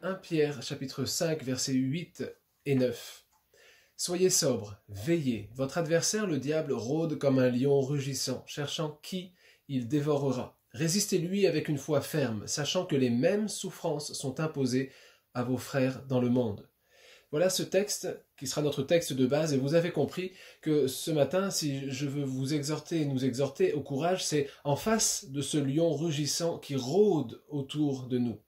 1 Pierre chapitre 5 versets 8 et 9. Soyez sobres, veillez, votre adversaire le diable rôde comme un lion rugissant, cherchant qui il dévorera. Résistez-lui avec une foi ferme, sachant que les mêmes souffrances sont imposées à vos frères dans le monde. Voilà ce texte qui sera notre texte de base, et vous avez compris que ce matin, si je veux vous exhorter et nous exhorter au courage, c'est en face de ce lion rugissant qui rôde autour de nous.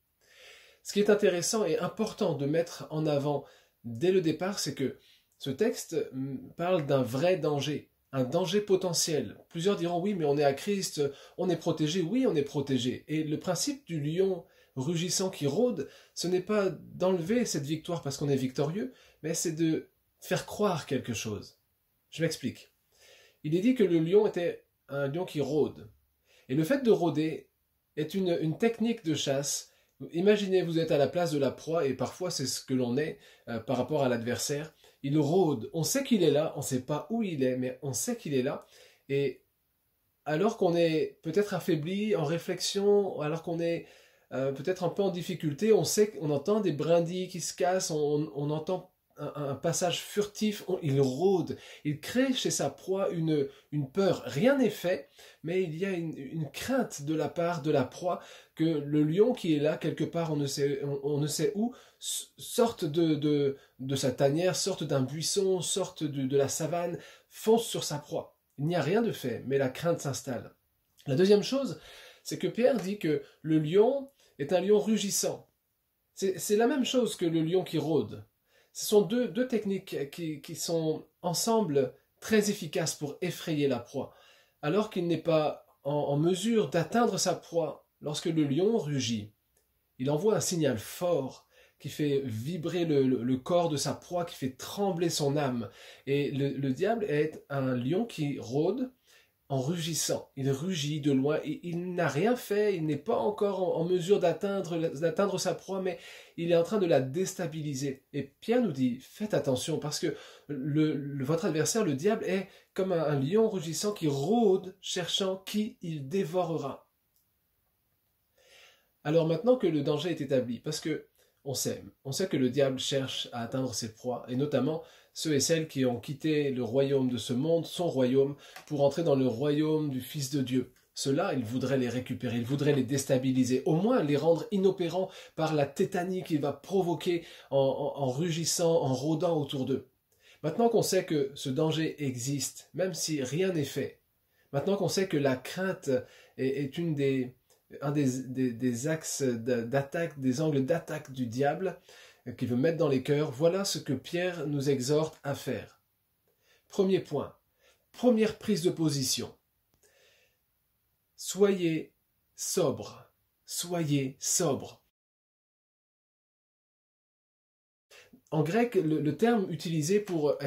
Ce qui est intéressant et important de mettre en avant dès le départ, c'est que ce texte parle d'un vrai danger, un danger potentiel. Plusieurs diront oui, mais on est à Christ, on est protégé. Oui, on est protégé. Et le principe du lion rugissant qui rôde, ce n'est pas d'enlever cette victoire parce qu'on est victorieux, mais c'est de faire croire quelque chose. Je m'explique. Il est dit que le lion était un lion qui rôde. Et le fait de rôder est une technique de chasse. Imaginez, vous êtes à la place de la proie, et parfois c'est ce que l'on est par rapport à l'adversaire. Il rôde, on sait qu'il est là, on ne sait pas où il est, mais on sait qu'il est là. Et alors qu'on est peut-être affaibli en réflexion, alors qu'on est peut-être un peu en difficulté, on entend des brindilles qui se cassent, on entend un passage furtif, il rôde, il crée chez sa proie une peur. Rien n'est fait, mais il y a une crainte de la part de la proie que le lion qui est là, quelque part, on ne sait où, sorte de sa tanière, sorte d'un buisson, sorte de la savane, fonce sur sa proie. Il n'y a rien de fait, mais la crainte s'installe. La deuxième chose, c'est que Pierre dit que le lion est un lion rugissant. C'est la même chose que le lion qui rôde. Ce sont deux techniques qui sont ensemble très efficaces pour effrayer la proie. Alors qu'il n'est pas en mesure d'atteindre sa proie, lorsque le lion rugit, il envoie un signal fort qui fait vibrer le corps de sa proie, qui fait trembler son âme. Et le diable est un lion qui rôde en rugissant. Il rugit de loin, et il n'a rien fait, il n'est pas encore en mesure d'atteindre sa proie, mais il est en train de la déstabiliser. Et Pierre nous dit, faites attention, parce que votre adversaire, le diable, est comme un lion rugissant qui rôde, cherchant qui il dévorera. Alors maintenant que le danger est établi, parce que on sait que le diable cherche à atteindre ses proies, et notamment ceux et celles qui ont quitté le royaume de ce monde, son royaume, pour entrer dans le royaume du Fils de Dieu. Ceux-là, il voudrait les récupérer, il voudrait les déstabiliser, au moins les rendre inopérants par la tétanie qu'il va provoquer en rugissant, en rôdant autour d'eux. Maintenant qu'on sait que ce danger existe, même si rien n'est fait, maintenant qu'on sait que la crainte est un des axes d'attaque, des angles d'attaque du diable qu'il veut mettre dans les cœurs, voilà ce que Pierre nous exhorte à faire. Premier point, première prise de position. Soyez sobres, soyez sobres. En grec, le terme utilisé pour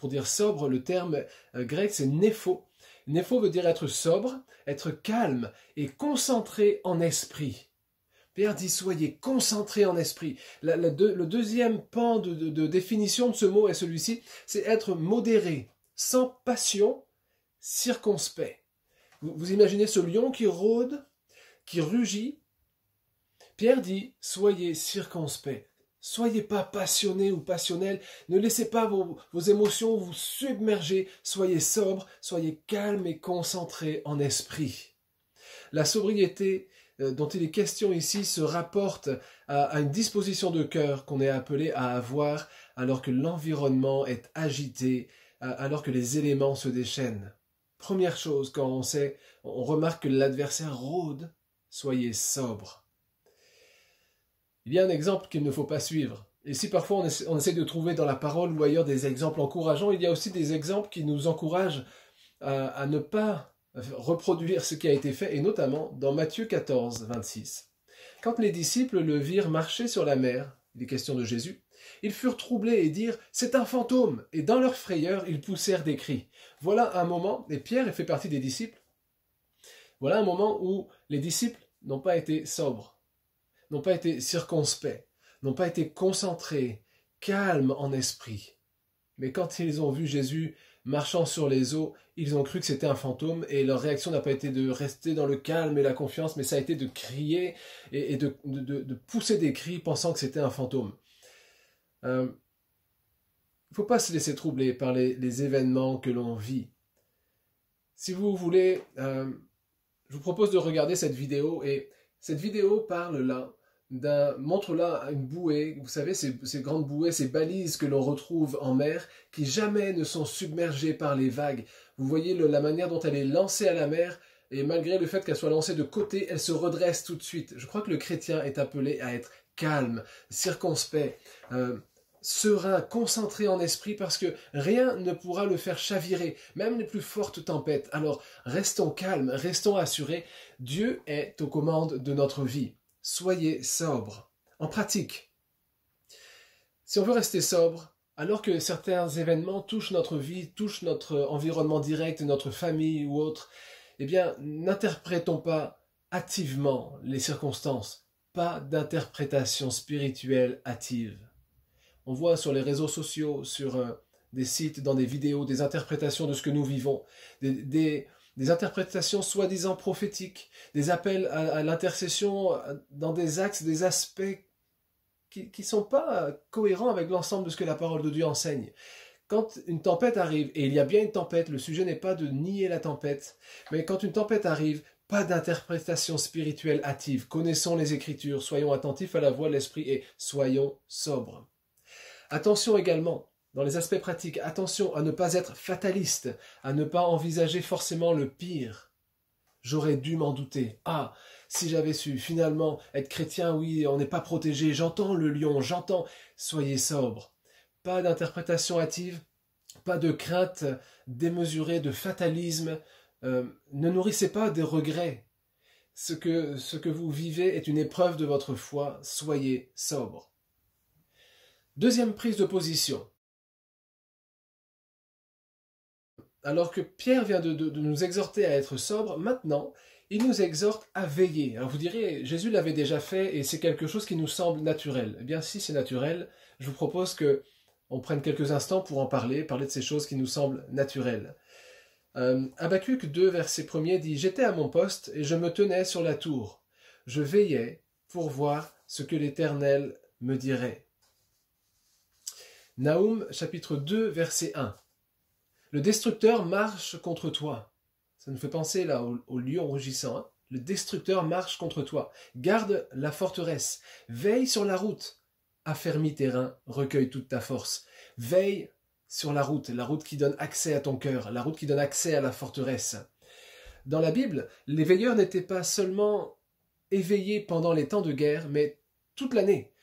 dire sobre, le terme grec c'est nepho. Nepho veut dire être sobre, être calme et concentré en esprit. Pierre dit soyez concentrés en esprit. Le deuxième pan de définition de ce mot est celui-ci, c'est être modéré, sans passion, circonspect. Vous imaginez ce lion qui rôde, qui rugit. Pierre dit soyez circonspect. Soyez pas passionné ou passionnel, ne laissez pas vos émotions vous submerger, soyez sobre, soyez calme et concentré en esprit. La sobriété dont il est question ici se rapporte à une disposition de cœur qu'on est appelé à avoir alors que l'environnement est agité, alors que les éléments se déchaînent. Première chose, quand on remarque que l'adversaire rôde, soyez sobre. Il y a un exemple qu'il ne faut pas suivre. Et si parfois on essaie de trouver dans la parole ou ailleurs des exemples encourageants, il y a aussi des exemples qui nous encouragent à ne pas reproduire ce qui a été fait, et notamment dans Matthieu 14, 26. Quand les disciples le virent marcher sur la mer, il est question de Jésus, ils furent troublés et dirent « C'est un fantôme !» Et dans leur frayeur, ils poussèrent des cris. Voilà un moment, et Pierre fait partie des disciples, voilà un moment où les disciples n'ont pas été sobres, n'ont pas été circonspects, n'ont pas été concentrés, calmes en esprit. Mais quand ils ont vu Jésus marchant sur les eaux, ils ont cru que c'était un fantôme et leur réaction n'a pas été de rester dans le calme et la confiance, mais ça a été de crier et de pousser des cris pensant que c'était un fantôme. Il ne faut pas se laisser troubler par les événements que l'on vit. Si vous voulez, je vous propose de regarder cette vidéo, et cette vidéo parle là, montre là une bouée, vous savez, ces grandes bouées, ces balises que l'on retrouve en mer, qui jamais ne sont submergées par les vagues. Vous voyez la manière dont elle est lancée à la mer, et malgré le fait qu'elle soit lancée de côté, elle se redresse tout de suite. Je crois que le chrétien est appelé à être calme, circonspect, serein, concentré en esprit, parce que rien ne pourra le faire chavirer, même les plus fortes tempêtes. Alors, restons calmes, restons assurés, Dieu est aux commandes de notre vie. Soyez sobres. En pratique, si on veut rester sobre, alors que certains événements touchent notre vie, touchent notre environnement direct, notre famille ou autre, eh bien, n'interprétons pas hâtivement les circonstances, pas d'interprétation spirituelle hâtive. On voit sur les réseaux sociaux, sur des sites, dans des vidéos, des interprétations de ce que nous vivons, des interprétations soi-disant prophétiques, des appels à l'intercession dans des axes, des aspects qui ne sont pas cohérents avec l'ensemble de ce que la parole de Dieu enseigne. Quand une tempête arrive, et il y a bien une tempête, le sujet n'est pas de nier la tempête, mais quand une tempête arrive, pas d'interprétation spirituelle hâtive. Connaissons les Écritures, soyons attentifs à la voix de l'Esprit et soyons sobres. Attention également, dans les aspects pratiques, attention à ne pas être fataliste, à ne pas envisager forcément le pire. J'aurais dû m'en douter. Ah, si j'avais su, finalement, être chrétien, oui, on n'est pas protégé, j'entends le lion, j'entends. Soyez sobre. Pas d'interprétation hâtive, pas de crainte démesurée, de fatalisme. Ne nourrissez pas des regrets. Ce que vous vivez est une épreuve de votre foi. Soyez sobre. Deuxième prise de position. Alors que Pierre vient de nous exhorter à être sobre, maintenant, il nous exhorte à veiller. Alors vous direz, Jésus l'avait déjà fait et c'est quelque chose qui nous semble naturel. Eh bien, si c'est naturel, je vous propose qu'on prenne quelques instants pour en parler de ces choses qui nous semblent naturelles. Habacuc 2, verset 1er dit « J'étais à mon poste et je me tenais sur la tour. Je veillais pour voir ce que l'Éternel me dirait. » Naoum, chapitre 2, verset 1. Le destructeur marche contre toi. Ça nous fait penser là au lion rugissant. Hein. Le destructeur marche contre toi. Garde la forteresse. Veille sur la route. Affermis tes reins, recueille toute ta force. Veille sur la route qui donne accès à ton cœur, la route qui donne accès à la forteresse. Dans la Bible, les veilleurs n'étaient pas seulement éveillés pendant les temps de guerre, mais toute l'année.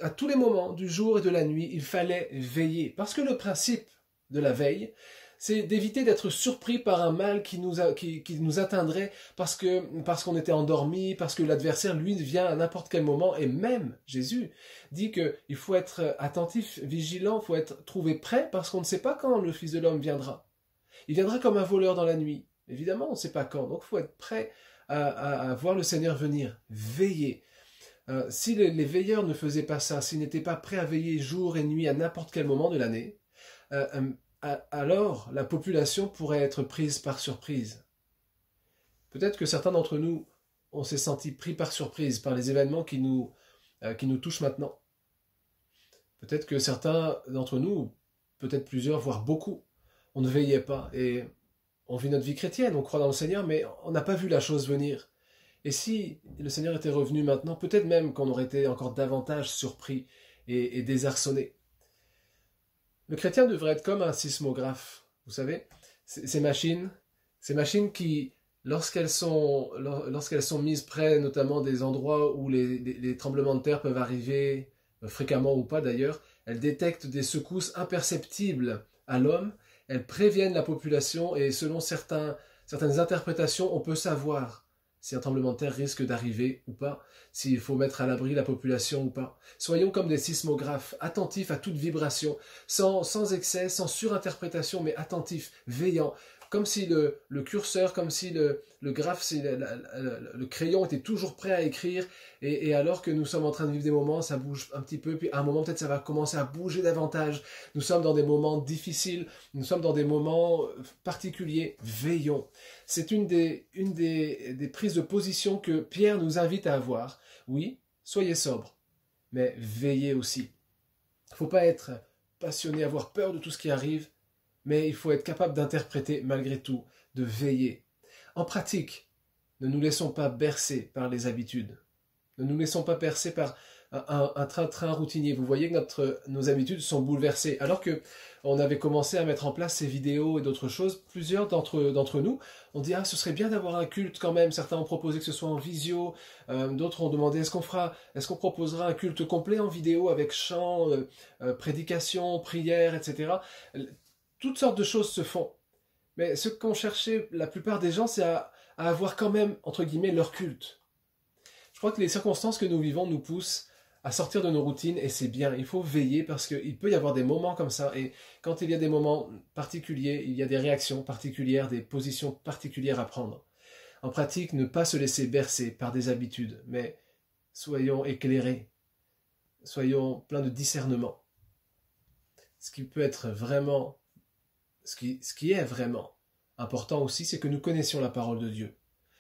À tous les moments du jour et de la nuit, il fallait veiller. Parce que le principe de la veille, c'est d'éviter d'être surpris par un mal qui nous atteindrait parce qu'on était endormi, parce que l'adversaire, lui, vient à n'importe quel moment. Et même Jésus dit qu'il faut être attentif, vigilant, il faut être trouvé prêt parce qu'on ne sait pas quand le Fils de l'homme viendra. Il viendra comme un voleur dans la nuit. Évidemment, on ne sait pas quand. Donc il faut être prêt à voir le Seigneur venir. Veiller. Si les veilleurs ne faisaient pas ça, s'ils n'étaient pas prêts à veiller jour et nuit à n'importe quel moment de l'année, alors la population pourrait être prise par surprise. Peut-être que certains d'entre nous, on s'est senti pris par surprise par les événements qui nous touchent maintenant. Peut-être que certains d'entre nous, peut-être plusieurs, voire beaucoup, on ne veillait pas et on vit notre vie chrétienne, on croit dans le Seigneur, mais on n'a pas vu la chose venir. Et si le Seigneur était revenu maintenant, peut-être même qu'on aurait été encore davantage surpris et désarçonné. Le chrétien devrait être comme un sismographe, vous savez, ces machines qui, lorsqu'elles sont mises près notamment des endroits où les tremblements de terre peuvent arriver, fréquemment ou pas d'ailleurs, elles détectent des secousses imperceptibles à l'homme, elles préviennent la population et selon certaines interprétations, on peut savoir si un tremblement de terre risque d'arriver ou pas, s'il faut mettre à l'abri la population ou pas. Soyons comme des sismographes, attentifs à toute vibration, sans excès, sans surinterprétation, mais attentifs, veillants. comme si le curseur, comme si le graphe, le crayon était toujours prêt à écrire, et alors que nous sommes en train de vivre des moments, ça bouge un petit peu, puis à un moment peut-être ça va commencer à bouger davantage. Nous sommes dans des moments difficiles, nous sommes dans des moments particuliers, veillons. C'est une des prises de position que Pierre nous invite à avoir. Oui, soyez sobres, mais veillez aussi. Il ne faut pas être passionné, avoir peur de tout ce qui arrive, mais il faut être capable d'interpréter malgré tout, de veiller. En pratique, ne nous laissons pas bercer par les habitudes. Ne nous laissons pas bercer par un train-train routinier. Vous voyez que nos habitudes sont bouleversées. Alors que on avait commencé à mettre en place ces vidéos et d'autres choses, plusieurs d'entre nous ont dit « Ah, ce serait bien d'avoir un culte quand même ». Certains ont proposé que ce soit en visio, d'autres ont demandé « Est-ce qu'on proposera un culte complet en vidéo avec chant, prédication, prière, etc. » Toutes sortes de choses se font. Mais ce qu'ont cherché la plupart des gens, c'est à avoir quand même, entre guillemets, leur culte. Je crois que les circonstances que nous vivons nous poussent à sortir de nos routines, et c'est bien. Il faut veiller parce qu'il peut y avoir des moments comme ça, et quand il y a des moments particuliers, il y a des réactions particulières, des positions particulières à prendre. En pratique, ne pas se laisser bercer par des habitudes, mais soyons éclairés, soyons pleins de discernement. Ce qui peut être vraiment, ce qui est vraiment important aussi, c'est que nous connaissions la parole de Dieu,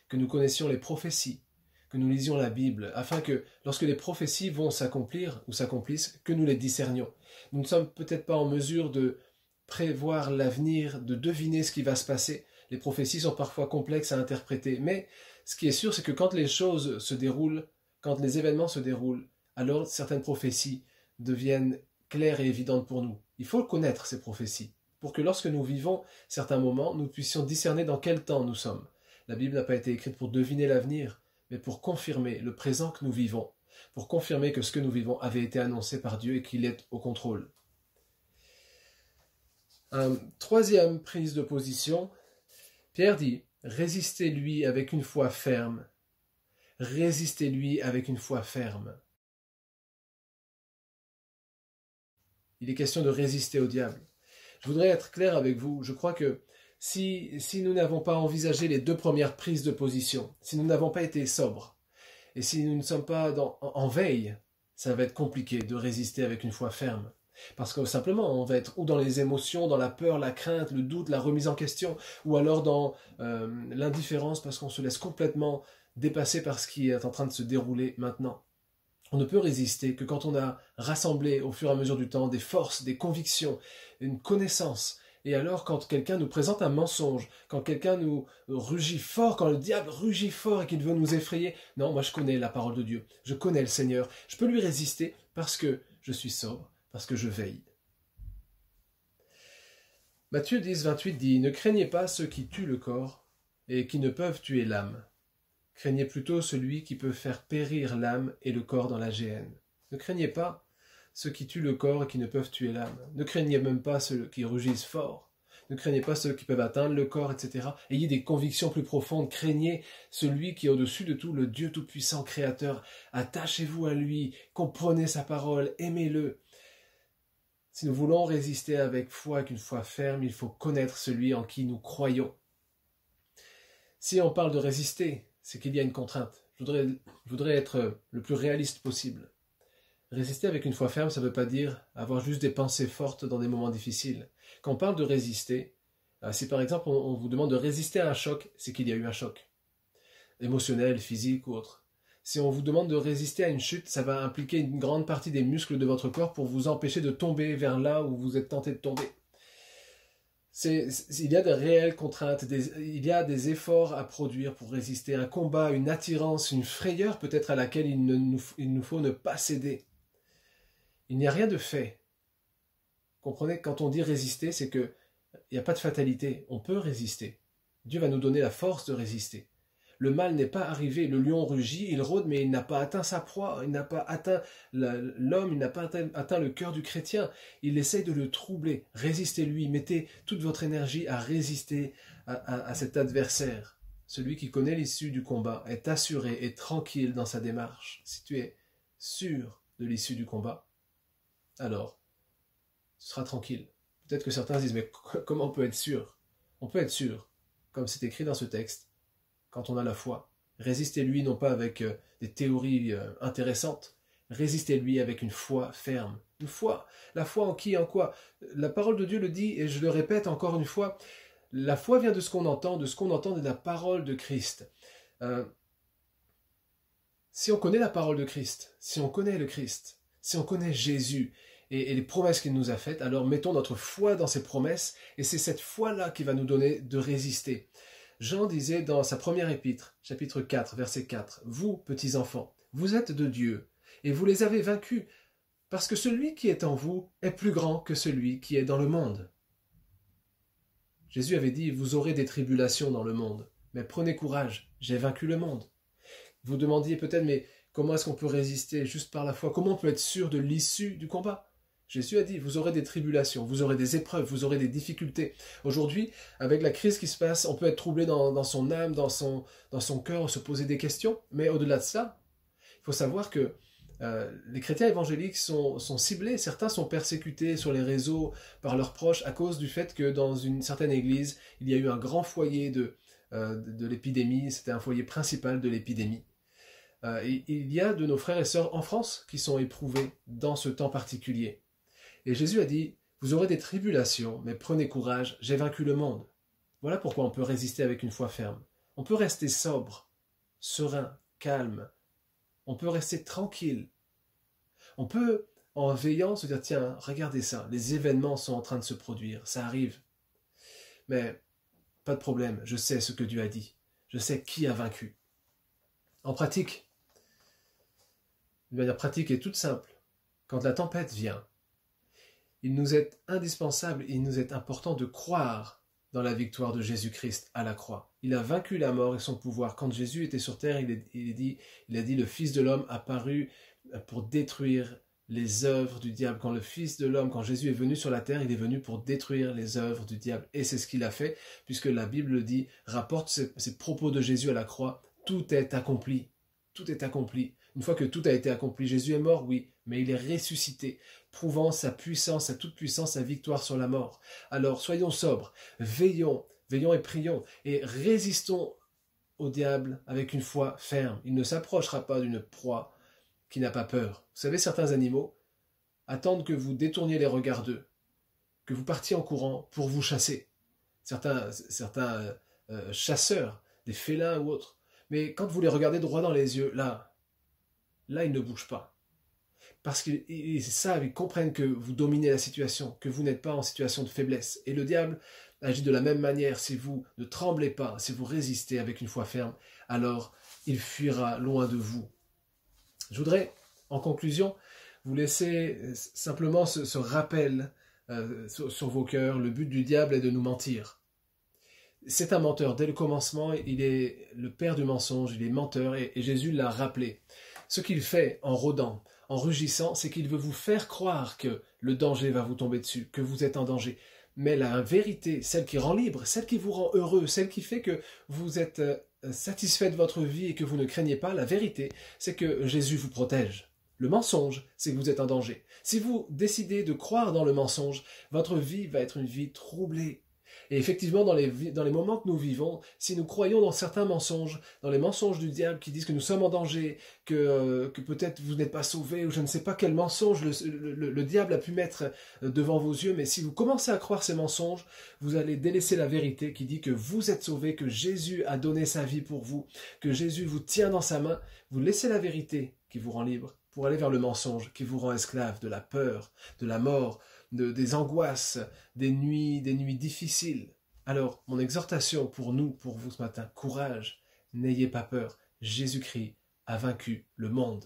que nous connaissions les prophéties, que nous lisions la Bible, afin que lorsque les prophéties vont s'accomplir ou s'accomplissent, que nous les discernions. Nous ne sommes peut-être pas en mesure de prévoir l'avenir, de deviner ce qui va se passer. Les prophéties sont parfois complexes à interpréter, mais ce qui est sûr, c'est que quand les choses se déroulent, quand les événements se déroulent, alors certaines prophéties deviennent claires et évidentes pour nous. Il faut connaître ces prophéties, pour que lorsque nous vivons certains moments, nous puissions discerner dans quel temps nous sommes. La Bible n'a pas été écrite pour deviner l'avenir, mais pour confirmer le présent que nous vivons, pour confirmer que ce que nous vivons avait été annoncé par Dieu et qu'il est au contrôle. Troisième prise de position, Pierre dit « Résistez-lui avec une foi ferme. Résistez-lui avec une foi ferme. » Il est question de résister au diable. Je voudrais être clair avec vous, je crois que si nous n'avons pas envisagé les deux premières prises de position, si nous n'avons pas été sobres, et si nous ne sommes pas en veille, ça va être compliqué de résister avec une foi ferme. Parce que simplement, on va être ou dans les émotions, dans la peur, la crainte, le doute, la remise en question, ou alors dans l'indifférence parce qu'on se laisse complètement dépasser par ce qui est en train de se dérouler maintenant. On ne peut résister que quand on a rassemblé au fur et à mesure du temps des forces, des convictions, une connaissance. Et alors quand quelqu'un nous présente un mensonge, quand quelqu'un nous rugit fort, quand le diable rugit fort et qu'il veut nous effrayer, non, moi je connais la parole de Dieu, je connais le Seigneur, je peux lui résister parce que je suis sobre, parce que je veille. Matthieu 10, 28 dit « Ne craignez pas ceux qui tuent le corps et qui ne peuvent tuer l'âme. Craignez plutôt celui qui peut faire périr l'âme et le corps dans la géhenne. Ne craignez pas ceux qui tuent le corps et qui ne peuvent tuer l'âme. Ne craignez même pas ceux qui rugissent fort. Ne craignez pas ceux qui peuvent atteindre le corps, etc. Ayez des convictions plus profondes. Craignez celui qui est au-dessus de tout, le Dieu tout-puissant, créateur. Attachez-vous à lui, comprenez sa parole, aimez-le. Si nous voulons résister avec foi, avec une foi ferme, il faut connaître celui en qui nous croyons. Si on parle de résister, c'est qu'il y a une contrainte. Je voudrais être le plus réaliste possible. Résister avec une foi ferme, ça ne veut pas dire avoir juste des pensées fortes dans des moments difficiles. Quand on parle de résister, si par exemple on vous demande de résister à un choc, c'est qu'il y a eu un choc. Émotionnel, physique ou autre. Si on vous demande de résister à une chute, ça va impliquer une grande partie des muscles de votre corps pour vous empêcher de tomber vers là où vous êtes tenté de tomber. Il y a de réelles contraintes, il y a des efforts à produire pour résister, un combat, une attirance, une frayeur peut-être à laquelle il nous faut ne pas céder. Il n'y a rien de fait. Comprenez, quand on dit résister, c'est qu'il n'y a pas de fatalité, on peut résister. Dieu va nous donner la force de résister. Le mal n'est pas arrivé, le lion rugit, il rôde, mais il n'a pas atteint sa proie, il n'a pas atteint l'homme, il n'a pas atteint le cœur du chrétien. Il essaye de le troubler. Résistez-lui, mettez toute votre énergie à résister à cet adversaire. Celui qui connaît l'issue du combat est assuré et tranquille dans sa démarche. Si tu es sûr de l'issue du combat, alors tu seras tranquille. Peut-être que certains disent, mais comment on peut être sûr ? on peut être sûr, comme c'est écrit dans ce texte, quand on a la foi, résistez-lui non pas avec des théories intéressantes, résistez-lui avec une foi ferme. Une foi, la foi en qui, en quoi? La parole de Dieu le dit, et je le répète encore une fois, la foi vient de ce qu'on entend de la parole de Christ. Si on connaît la parole de Christ, si on connaît le Christ, si on connaît Jésus et les promesses qu'il nous a faites, alors mettons notre foi dans ces promesses, et c'est cette foi-là qui va nous donner de résister. Jean disait dans sa première épître, chapitre 4, verset 4, « Vous, petits enfants, vous êtes de Dieu, et vous les avez vaincus, parce que celui qui est en vous est plus grand que celui qui est dans le monde. » Jésus avait dit, « Vous aurez des tribulations dans le monde, mais prenez courage, j'ai vaincu le monde. » Vous demandiez peut-être, mais comment est-ce qu'on peut résister juste par la foi? Comment on peut être sûr de l'issue du combat? Jésus a dit, vous aurez des tribulations, vous aurez des épreuves, vous aurez des difficultés. Aujourd'hui, avec la crise qui se passe, on peut être troublé dans son âme, dans son cœur, se poser des questions. Mais au-delà de ça, il faut savoir que les chrétiens évangéliques sont ciblés. Certains sont persécutés sur les réseaux par leurs proches à cause du fait que dans une certaine église, il y a eu un grand foyer de l'épidémie. C'était un foyer principal de l'épidémie. Il y a de nos frères et sœurs en France qui sont éprouvés dans ce temps particulier. Et Jésus a dit, vous aurez des tribulations, mais prenez courage, j'ai vaincu le monde. Voilà pourquoi on peut résister avec une foi ferme. On peut rester sobre, serein, calme. On peut rester tranquille. On peut, en veillant, se dire, tiens, regardez ça, les événements sont en train de se produire, ça arrive. Mais pas de problème, je sais ce que Dieu a dit. Je sais qui a vaincu. En pratique, de manière pratique et toute simple, quand la tempête vient, il nous est indispensable, il nous est important de croire dans la victoire de Jésus-Christ à la croix. Il a vaincu la mort et son pouvoir. Quand Jésus était sur terre, il a dit, le Fils de l'homme apparut pour détruire les œuvres du diable. Quand le Fils de l'homme, quand Jésus est venu sur la terre, il est venu pour détruire les œuvres du diable. Et c'est ce qu'il a fait, puisque la Bible dit, rapporte ces propos de Jésus à la croix, tout est accompli. Tout est accompli. Une fois que tout a été accompli, Jésus est mort, oui, mais il est ressuscité, prouvant sa puissance, sa toute-puissance, sa victoire sur la mort. Alors, soyons sobres, veillons et prions, et résistons au diable avec une foi ferme. Il ne s'approchera pas d'une proie qui n'a pas peur. Vous savez, certains animaux attendent que vous détourniez les regards d'eux, que vous partiez en courant pour vous chasser. Certains chasseurs, des félins ou autres, mais quand vous les regardez droit dans les yeux, là, ils ne bougent pas. Parce qu'ils savent, ils comprennent que vous dominez la situation, que vous n'êtes pas en situation de faiblesse. Et le diable agit de la même manière. Si vous ne tremblez pas, si vous résistez avec une foi ferme, alors il fuira loin de vous. Je voudrais, en conclusion, vous laisser simplement ce rappel sur vos cœurs. Le but du diable est de nous mentir. C'est un menteur. Dès le commencement, il est le père du mensonge, il est menteur, et Jésus l'a rappelé. Ce qu'il fait en rôdant, en rugissant, c'est qu'il veut vous faire croire que le danger va vous tomber dessus, que vous êtes en danger. Mais la vérité, celle qui rend libre, celle qui vous rend heureux, celle qui fait que vous êtes satisfait de votre vie et que vous ne craignez pas, la vérité, c'est que Jésus vous protège. Le mensonge, c'est que vous êtes en danger. Si vous décidez de croire dans le mensonge, votre vie va être une vie troublée. Et effectivement, dans les moments que nous vivons, si nous croyons dans certains mensonges, dans les mensonges du diable qui disent que nous sommes en danger, que peut-être vous n'êtes pas sauvés, ou je ne sais pas quel mensonge le diable a pu mettre devant vos yeux, mais si vous commencez à croire ces mensonges, vous allez délaisser la vérité qui dit que vous êtes sauvés, que Jésus a donné sa vie pour vous, que Jésus vous tient dans sa main. Vous laissez la vérité qui vous rend libre pour aller vers le mensonge qui vous rend esclave de la peur, de la mort, des angoisses, des nuits difficiles. Alors, mon exhortation pour vous ce matin, courage, n'ayez pas peur, Jésus-Christ a vaincu le monde.